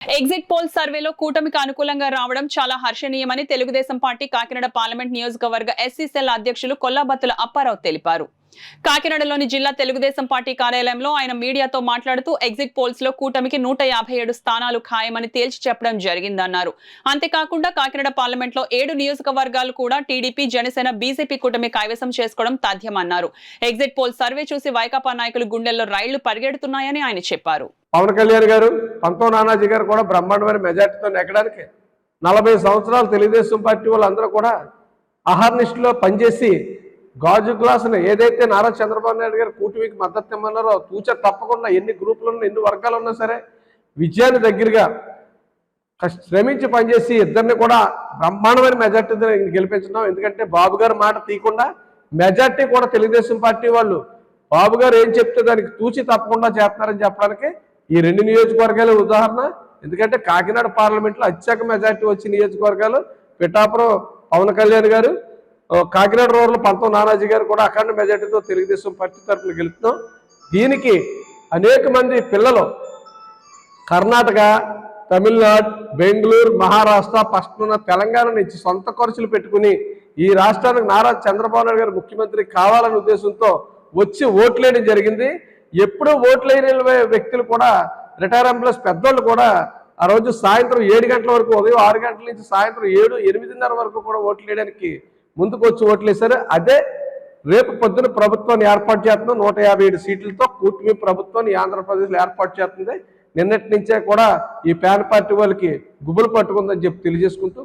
Exit poll సర్వేలో కూటమికి అనుకూలంగా రావడం చాలా హర్షణీయమని తెలుగుదేశం పార్టీ కాకినాడ పార్లమెంట్ నియోజకవర్గ ఎస్సీ సెల్ అధ్యక్షులు కొల్లాబత్తుల అప్పారావు తెలిపారు. కాకినాడలోని జిల్లా తెలుగుదేశం పార్టీ కార్యాలయంలో ఆయన మీడియాతో మాట్లాడుతూ ఎగ్జిట్ పోల్స్ లో కూటమికి 157 స్థానాలు ఖాయమని తేల్చి చెప్పడం జరిగిందన్నారు. అంతేకాకుండా కాకినాడ పార్లమెంట్ లో 7 నియోజకవర్గాలు కూడా టీడీపీ, జనసేన, బీజేపీ కూటమి కైవసం చేసుకోవడం తథ్యమన్నారు. ఎగ్జిట్ పోల్ సర్వే చూసి వైకాపా నాయకులు గుండెల్లో రైళ్లు పరిగెడుతున్నాయని ఆయన చెప్పారు. పవన్ కళ్యాణ్ గారు, పంతో నానాజీ గారు కూడా బ్రహ్మాండమైన మెజార్టీతో నెగ్గడానికి 40 సంవత్సరాలు తెలుగుదేశం పార్టీ వాళ్ళందరూ కూడా అహర్నిశలో పనిచేసి గాజు గ్లాసును ఏదైతే నారా చంద్రబాబు నాయుడు గారు కూటమికి మద్దతు ఇమ్మన్నారో తూచ తప్పకుండా ఎన్ని గ్రూపులు ఉన్నా, ఎన్ని వర్గాలు ఉన్నా సరే విజయాన్ని దగ్గరగా శ్రమించి పనిచేసి ఇద్దరిని కూడా బ్రహ్మాండమైన మెజార్టీతో గెలిపించున్నాం. ఎందుకంటే బాబు గారు మాట తీయకుండా మెజార్టీ కూడా తెలుగుదేశం పార్టీ వాళ్ళు బాబు గారు ఏం చెప్తే దానికి తూచి తప్పకుండా చేస్తున్నారని చెప్పడానికి ఈ 2 నియోజకవర్గాలు ఉదాహరణ. ఎందుకంటే కాకినాడ పార్లమెంట్లో అత్యధిక మెజార్టీ వచ్చే నియోజకవర్గాలు పిఠాపురం పవన్ కళ్యాణ్ గారు, కాకినాడ రూరల్ పంతో నానాజీ గారు కూడా అఖండ మెజార్టీతో తెలుగుదేశం పార్టీ తరఫున గెలుపుతున్నాం. దీనికి అనేక మంది పిల్లలు కర్ణాటక, తమిళనాడు, బెంగళూరు, మహారాష్ట్ర, పశ్చిమ తెలంగాణ నుంచి సొంత ఖర్చులు పెట్టుకుని ఈ రాష్ట్రానికి నారా చంద్రబాబు నాయుడు గారు ముఖ్యమంత్రి కావాలనే ఉద్దేశంతో వచ్చి ఓట్లేయడం జరిగింది. ఎప్పుడూ ఓట్లేని వ్యక్తులు కూడా రిటైర్ ఎంప్లాయీస్ పెద్దోళ్ళు కూడా ఆ రోజు సాయంత్రం 7 గంటల వరకు, ఉదయం 6 గంటల నుంచి సాయంత్రం 7, 8:30 వరకు కూడా ఓట్లు వేయడానికి ముందుకు వచ్చి ఓట్లేశారు. అదే రేపు పొద్దున ప్రభుత్వాన్ని ఏర్పాటు చేస్తున్నాం. 157 సీట్లతో కూటమి ప్రభుత్వాన్ని ఆంధ్రప్రదేశ్లో ఏర్పాటు చేస్తుంది. నిన్నటి నుంచే కూడా ఈ ప్యాన్ పార్టీ వాళ్ళకి గుబులు పట్టుకుందని చెప్పి తెలియజేసుకుంటూ